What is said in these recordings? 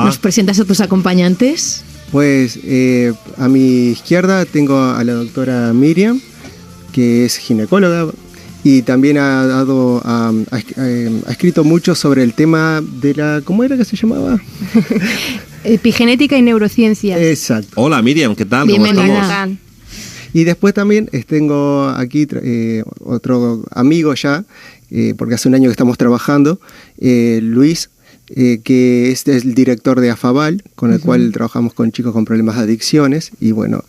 ¿Nos presentas a tus acompañantes? Pues a mi izquierda tengo a la doctora Miriam, que es ginecóloga y también ha escrito mucho sobre el tema de la... ¿Cómo era que se llamaba? Epigenética y neurociencia. Exacto. Hola Miriam, ¿qué tal? Bienvenida. Y después también tengo aquí otro amigo ya, porque hace un año que estamos trabajando, Luis, que es el director de AFABAL, con el cual trabajamos con chicos con problemas de adicciones, y bueno,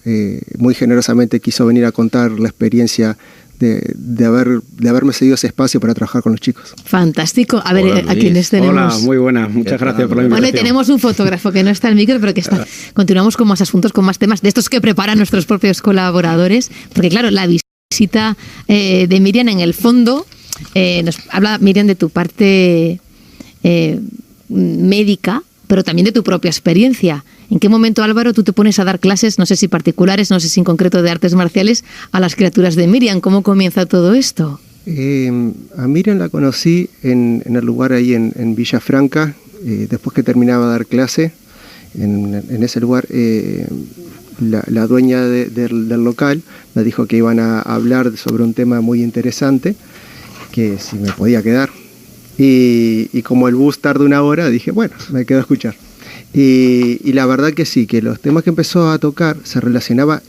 muy generosamente quiso venir a contar la experiencia de haberme cedido ese espacio para trabajar con los chicos. Fantástico. A ver, Hola, ¿a quiénes tenemos? Hola, muy buena. Muchas gracias por la invitación. Bueno, y tenemos un fotógrafo que no está en el micro, pero que está. Continuamos con más asuntos, con más temas, de estos que preparan nuestros propios colaboradores, porque claro, la visita de Miriam, en el fondo, nos habla, Miriam, de tu parte médica, pero también de tu propia experiencia. ¿En qué momento, Álvaro, tú te pones a dar clases, no sé si particulares, no sé si en concreto de artes marciales, a las criaturas de Miriam? ¿Cómo comienza todo esto? A Miriam la conocí en el lugar ahí en Villafranca, después que terminaba de dar clase. En ese lugar, la dueña del local me dijo que iban a hablar sobre un tema muy interesante, que si me podía quedar. Y como el bus tarda una hora, dije, bueno, me quedo a escuchar. Y la verdad que sí, que los temas que empezó a tocar se relacionaba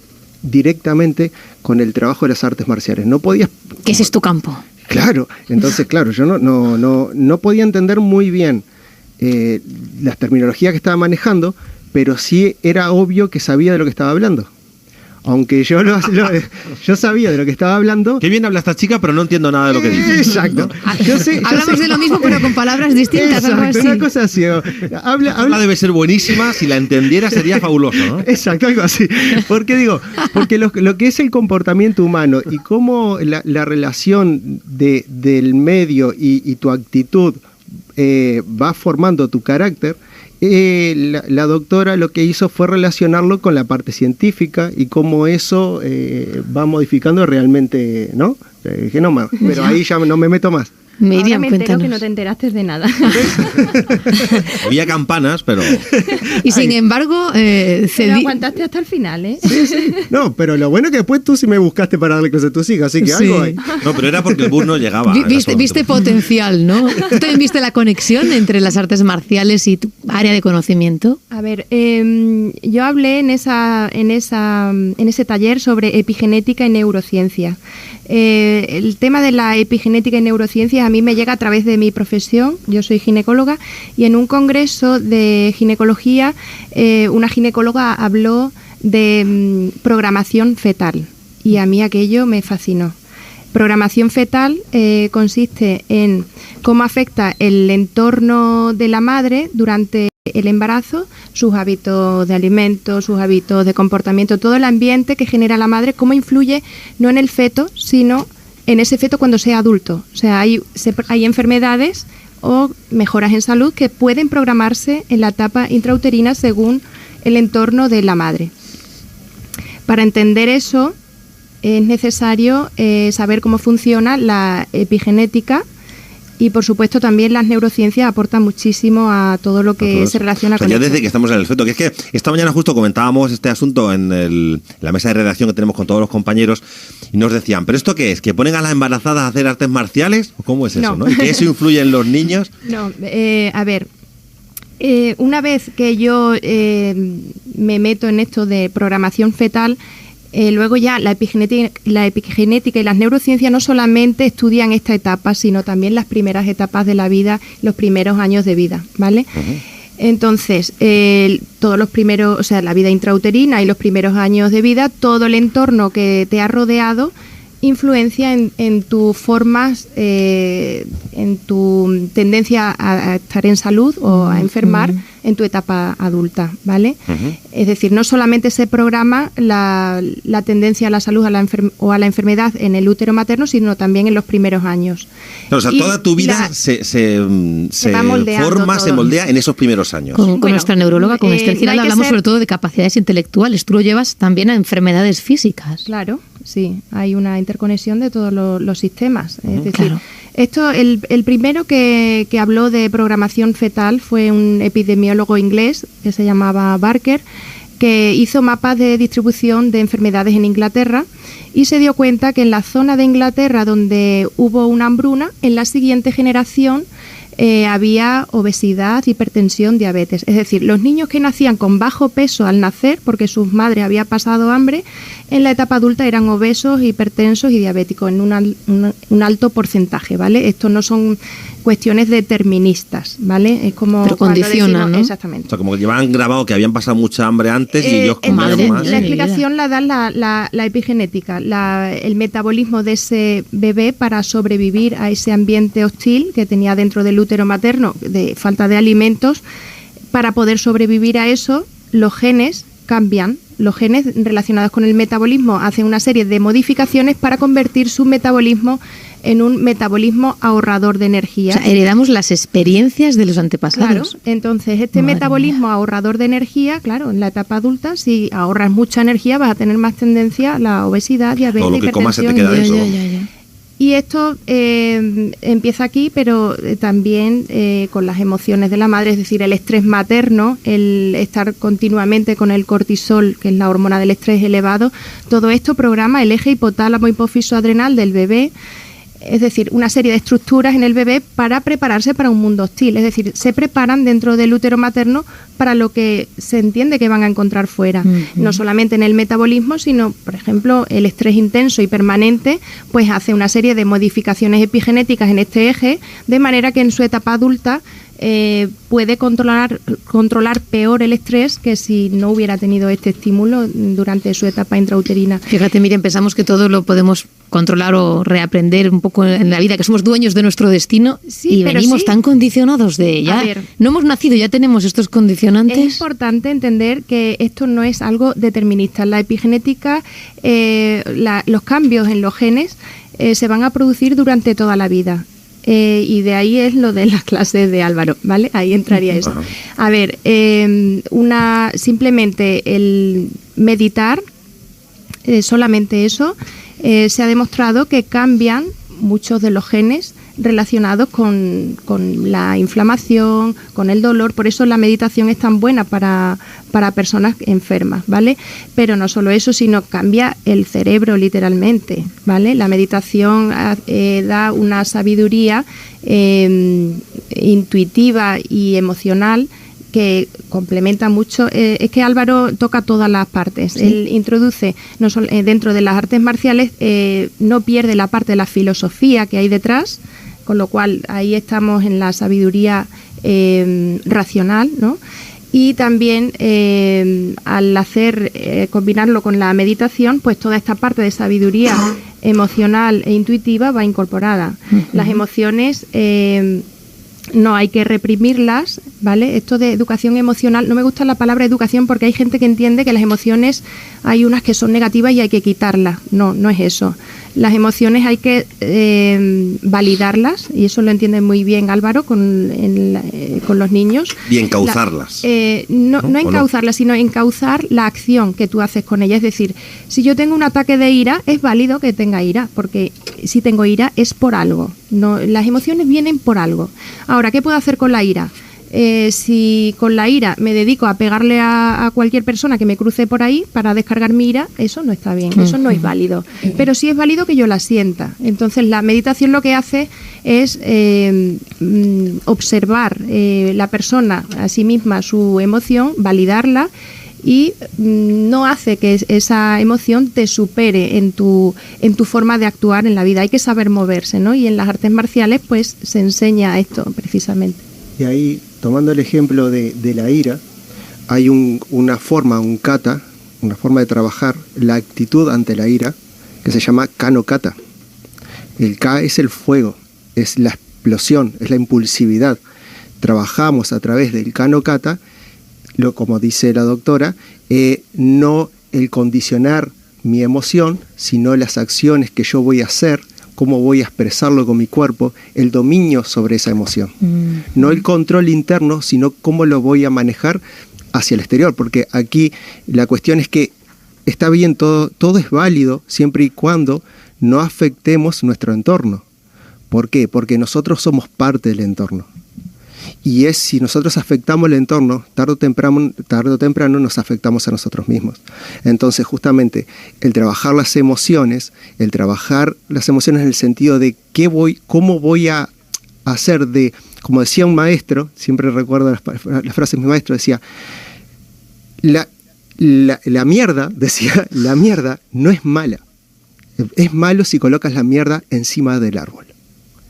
directamente con el trabajo de las artes marciales. No podías... Que ese es tu campo. Claro, entonces claro, yo no podía entender muy bien las terminologías que estaba manejando, pero sí era obvio que sabía de lo que estaba hablando. Aunque yo sabía de lo que estaba hablando. Qué bien habla esta chica, pero no entiendo nada de lo que dice. Exacto. Hablamos de lo mismo, pero con palabras distintas. Exacto, algo así. una cosa así. Habla debe ser buenísima, si la entendiera sería fabuloso, ¿no? Exacto, algo así. Porque lo que es el comportamiento humano y cómo la relación del medio y tu actitud va formando tu carácter. La doctora lo que hizo fue relacionarlo con la parte científica y cómo eso va modificando realmente, ¿no? Genoma, pero ahí ya no me meto más. Miriam, Ahora me entero cuéntanos. que no te enteraste de nada. Había campanas, pero... Y sin embargo, Pero aguantaste hasta el final, ¿eh? Sí. No, pero lo bueno es que después tú sí me buscaste para darle clases a tus hijas, así que Sí. algo hay. No, pero era porque el bus no llegaba. Era Viste solamente- potencial, ¿no? ¿Tú también viste la conexión entre las artes marciales y tu área de conocimiento? A ver, yo hablé en ese taller sobre epigenética y neurociencia. El tema de la epigenética y neurociencia a mí me llega a través de mi profesión. Yo soy ginecóloga y en un congreso de ginecología una ginecóloga habló de programación fetal y a mí aquello me fascinó. Programación fetal consiste en cómo afecta el entorno de la madre durante el embarazo, sus hábitos de alimento, sus hábitos de comportamiento, todo el ambiente que genera la madre, cómo influye no en el feto, sino en ese feto cuando sea adulto. O sea, hay enfermedades o mejoras en salud que pueden programarse en la etapa intrauterina según el entorno de la madre. Para entender eso es necesario saber cómo funciona la epigenética y, por supuesto, también las neurociencias aportan muchísimo a todo lo que se relaciona con ya esto. desde que estamos en el feto, que es que esta mañana justo comentábamos este asunto en la mesa de redacción que tenemos con todos los compañeros y nos decían, ¿pero esto qué es? ¿Que ponen a las embarazadas a hacer artes marciales? ¿O cómo es eso? ¿No? ¿Y que eso influye en los niños? No, a ver, una vez que yo me meto en esto de programación fetal, luego ya la epigenética y las neurociencias no solamente estudian esta etapa, sino también las primeras etapas de la vida, los primeros años de vida, ¿vale? Uh-huh. Entonces, todos los primeros, o sea, la vida intrauterina y los primeros años de vida, todo el entorno que te ha rodeado influencia en tus formas, en tu tendencia a estar en salud o a enfermar en tu etapa adulta, ¿vale? Uh-huh. Es decir, no solamente se programa la tendencia a la salud o a la enfermedad en el útero materno, sino también en los primeros años. No, o sea, toda tu vida se forma, se moldea en esos primeros años. Con nuestra neuróloga, con Esther Giralda, hablamos sobre todo de capacidades intelectuales. Tú lo llevas también a enfermedades físicas. Claro, sí, hay una interconexión de todos los sistemas. Es decir, claro. El primero que habló de programación fetal fue un epidemiólogo inglés que se llamaba Barker, que hizo mapas de distribución de enfermedades en Inglaterra y se dio cuenta que en la zona de Inglaterra donde hubo una hambruna, en la siguiente generación había obesidad, hipertensión, diabetes. Es decir, los niños que nacían con bajo peso al nacer, porque sus madres habían pasado hambre, en la etapa adulta eran obesos, hipertensos y diabéticos en un alto porcentaje, ¿vale? Esto no son cuestiones deterministas, ¿vale? Es como... Pero condicionan, ¿no? Exactamente. O sea, como que llevaban grabado que habían pasado mucha hambre antes y ellos comieron más. La explicación la da la epigenética, el metabolismo de ese bebé para sobrevivir a ese ambiente hostil que tenía dentro del útero materno, de falta de alimentos. Para poder sobrevivir a eso, los genes cambian. Los genes relacionados con el metabolismo hacen una serie de modificaciones para convertir su metabolismo en un metabolismo ahorrador de energía. O sea, heredamos las experiencias de los antepasados. Claro, entonces este metabolismo ahorrador de energía, claro, en la etapa adulta, si ahorras mucha energía vas a tener más tendencia a la obesidad, diabetes, todo lo que comas se te hipertensión. queda eso. Y esto empieza aquí, pero también con las emociones de la madre, es decir, el estrés materno, el estar continuamente con el cortisol, que es la hormona del estrés elevado, todo esto programa el eje hipotálamo hipófiso adrenal del bebé, es decir, una serie de estructuras en el bebé para prepararse para un mundo hostil, es decir, se preparan dentro del útero materno para lo que se entiende que van a encontrar fuera, no solamente en el metabolismo, sino, por ejemplo, el estrés intenso y permanente, pues hace una serie de modificaciones epigenéticas en este eje, de manera que en su etapa adulta puede controlar peor el estrés que si no hubiera tenido este estímulo durante su etapa intrauterina. Fíjate, Miriam, pensamos que todo lo podemos controlar o reaprender un poco en la vida, que somos dueños de nuestro destino, y venimos tan condicionados de ella. No hemos nacido, ya tenemos estos condicionantes. Es importante entender que esto no es algo determinista. La epigenética, los cambios en los genes se van a producir durante toda la vida. Y de ahí es lo de las clases de Álvaro, ¿vale? Ahí entraría eso. A ver, simplemente el meditar, solamente eso, se ha demostrado que cambian muchos de los genes relacionados con la inflamación, con el dolor. Por eso la meditación es tan buena para personas enfermas, ¿vale? Pero no solo eso, sino cambia el cerebro literalmente, ¿vale? La meditación da una sabiduría intuitiva y emocional que complementa mucho. Es que Álvaro toca todas las partes. ¿Sí? Él introduce, no solo, dentro de las artes marciales, no pierde la parte de la filosofía que hay detrás, con lo cual ahí estamos en la sabiduría racional, ¿no? Y también al combinarlo con la meditación, pues toda esta parte de sabiduría emocional e intuitiva va incorporada. Las emociones no hay que reprimirlas, ¿vale? Esto de educación emocional, no me gusta la palabra educación porque hay gente que entiende que las emociones hay unas que son negativas y hay que quitarlas. No, no es eso. Las emociones hay que validarlas, y eso lo entiende muy bien Álvaro con los niños. Y encauzarlas. No encauzarlas, sino encauzar la acción que tú haces con ellas. Es decir, si yo tengo un ataque de ira, es válido que tenga ira, porque si tengo ira es por algo. No, las emociones vienen por algo. Ahora, ¿qué puedo hacer con la ira? Si con la ira me dedico a pegarle a cualquier persona que me cruce por ahí para descargar mi ira, eso no está bien, eso no es válido. Pero sí es válido que yo la sienta. Entonces la meditación lo que hace es observar la persona a sí misma, su emoción, validarla, y no hace que esa emoción te supere en tu forma de actuar en la vida. Hay que saber moverse, ¿no? Y en las artes marciales pues se enseña esto precisamente. Y ahí, tomando el ejemplo de la ira, hay una forma, un kata, una forma de trabajar la actitud ante la ira, que se llama Kano Kata. El Ka es el fuego, es la explosión, es la impulsividad. Trabajamos a través del Kano Kata, como dice la doctora, no el condicionar mi emoción, sino las acciones que yo voy a hacer, cómo voy a expresarlo con mi cuerpo, el dominio sobre esa emoción. No el control interno, sino cómo lo voy a manejar hacia el exterior, porque aquí la cuestión es que está bien, todo es válido siempre y cuando no afectemos nuestro entorno, ¿Por qué? Porque nosotros somos parte del entorno. Y si nosotros afectamos el entorno, tarde o temprano nos afectamos a nosotros mismos. Entonces, justamente, el trabajar las emociones en el sentido de cómo voy a hacer de, como decía un maestro, siempre recuerdo las frases de mi maestro, decía, la mierda, decía, la mierda no es mala. Es malo si colocas la mierda encima del árbol.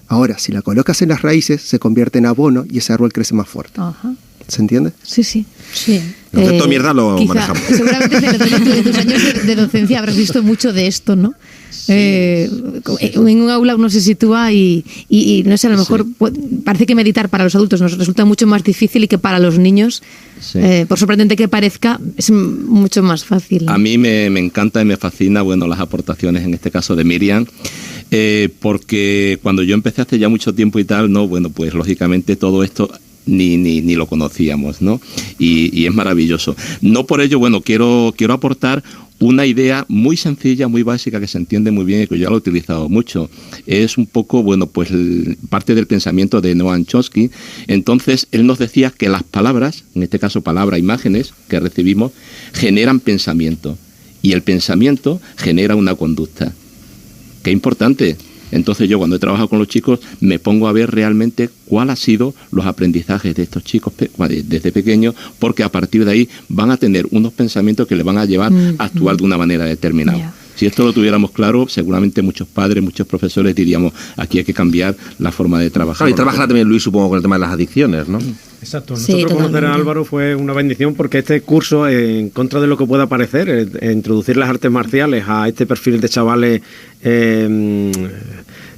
Ahora, si la colocas en las raíces, se convierte en abono y ese árbol crece más fuerte. Ajá. ¿Se entiende? Sí. El concepto de mierda lo manejamos. Seguramente en tus años de docencia habrás visto mucho de esto, ¿no? Sí. En un aula uno se sitúa y no sé, a lo mejor parece que meditar para los adultos nos resulta mucho más difícil y que para los niños, por sorprendente que parezca, es mucho más fácil, ¿no? A mí me encanta y me fascina, las aportaciones en este caso de Miriam, porque cuando yo empecé hace ya mucho tiempo y tal, pues lógicamente todo esto ni lo conocíamos, ¿no? Y es maravilloso. No por ello, quiero aportar una idea muy sencilla, muy básica, que se entiende muy bien y que yo ya lo he utilizado mucho. Es un poco, pues parte del pensamiento de Noam Chomsky. Entonces, él nos decía que las palabras, en este caso palabras, imágenes que recibimos, generan pensamiento. Y el pensamiento genera una conducta. Qué importante. Entonces yo cuando he trabajado con los chicos me pongo a ver realmente cuál ha sido los aprendizajes de estos chicos desde pequeños, porque a partir de ahí van a tener unos pensamientos que les van a llevar a actuar de una manera determinada. Yeah. Si esto lo tuviéramos claro, seguramente muchos padres, muchos profesores diríamos, aquí hay que cambiar la forma de trabajar. Y trabajará también Luis, supongo, con el tema de las adicciones, ¿no? Exacto. Nosotros conocer a Álvaro fue una bendición porque este curso, en contra de lo que pueda parecer, introducir las artes marciales a este perfil de chavales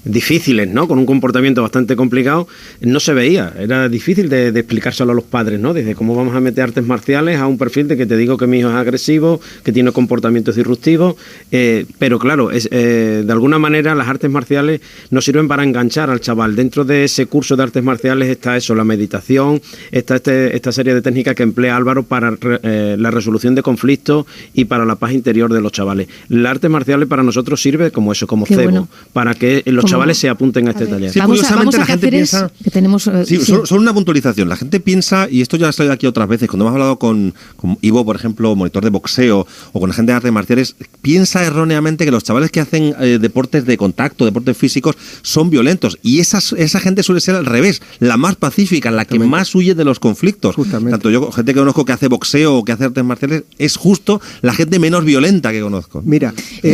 difíciles, ¿no? Con un comportamiento bastante complicado, no se veía. Era difícil de explicárselo a los padres, ¿no? Dice, ¿cómo vamos a meter artes marciales a un perfil de que te digo que mi hijo es agresivo, que tiene comportamientos disruptivos? Pero claro, de alguna manera las artes marciales nos sirven para enganchar al chaval. Dentro de ese curso de artes marciales está eso, la meditación, está esta serie de técnicas que emplea Álvaro para la resolución de conflictos y para la paz interior de los chavales. Las artes marciales para nosotros sirve como eso, como cebo, para que los chavales se apunten a este taller. Sí, vamos a la gente piensa que tenemos solo una puntualización. La gente piensa, y esto ya ha salido aquí otras veces, cuando hemos hablado con Ivo, por ejemplo, monitor de boxeo, o con la gente de artes marciales, piensa erróneamente que los chavales que hacen deportes de contacto, deportes físicos, son violentos, y esa gente suele ser al revés, la más pacífica, la que más huye de los conflictos. Tanto yo, gente que conozco que hace boxeo o que hace artes marciales, es justo la gente menos violenta que conozco. Mira,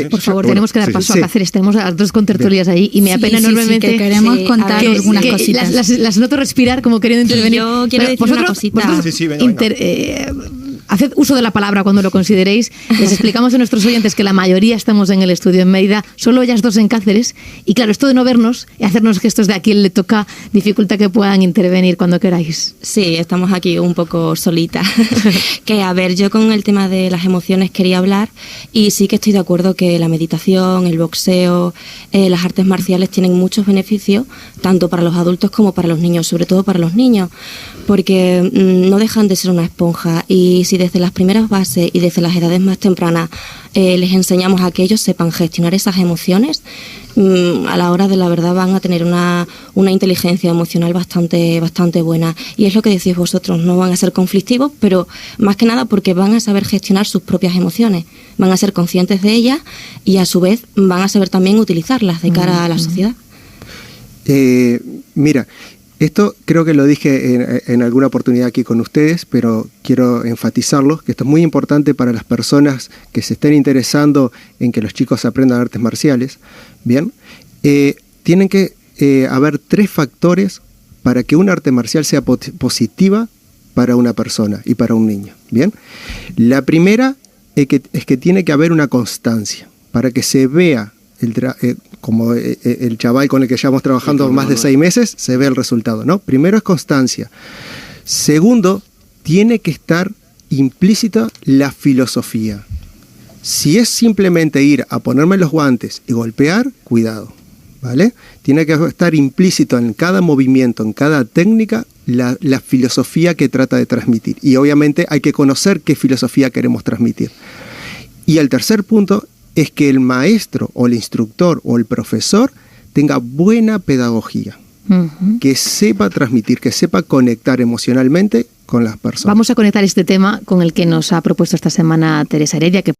por favor, tenemos que dar paso a Cáceres, tenemos a las dos contertulias ahí, y me apena enormemente que queremos contar algunas cositas. Las noto respirar como queriendo intervenir. Yo quiero decir una cosita. Haced uso de la palabra cuando lo consideréis. Les explicamos a nuestros oyentes que la mayoría estamos en el estudio en Mérida, solo ellas dos en Cáceres, y claro, esto de no vernos y hacernos gestos de a quien le toca dificulta que puedan intervenir cuando queráis. Sí, estamos aquí un poco solitas. Que a ver, yo con el tema de las emociones quería hablar, y sí que estoy de acuerdo que la meditación, el boxeo, las artes marciales tienen muchos beneficios, tanto para los adultos como para los niños, sobre todo para los niños, porque no dejan de ser una esponja, y si desde las primeras bases y desde las edades más tempranas les enseñamos a que ellos sepan gestionar esas emociones, a la hora de la verdad van a tener una inteligencia emocional bastante buena. Y es lo que decís vosotros, no van a ser conflictivos, pero más que nada porque van a saber gestionar sus propias emociones, van a ser conscientes de ellas y a su vez van a saber también utilizarlas de cara a la sociedad. Mira, esto creo que lo dije en alguna oportunidad aquí con ustedes, pero quiero enfatizarlo, que esto es muy importante para las personas que se estén interesando en que los chicos aprendan artes marciales. Bien, tienen que haber 3 factores para que una arte marcial sea positiva para una persona y para un niño. Bien, la primera es que tiene que haber una constancia para que se vea como el chaval con el que llevamos trabajando más de 6 meses, se ve el resultado, ¿no? Primero es constancia. Segundo, tiene que estar implícita la filosofía. Si es simplemente ir a ponerme los guantes y golpear, cuidado, ¿vale? Tiene que estar implícito en cada movimiento, en cada técnica, la filosofía que trata de transmitir. Y obviamente hay que conocer qué filosofía queremos transmitir. Y el tercer punto es que el maestro o el instructor o el profesor tenga buena pedagogía, que sepa transmitir, que sepa conectar emocionalmente con las personas. Vamos a conectar este tema con el que nos ha propuesto esta semana Teresa Heredia, que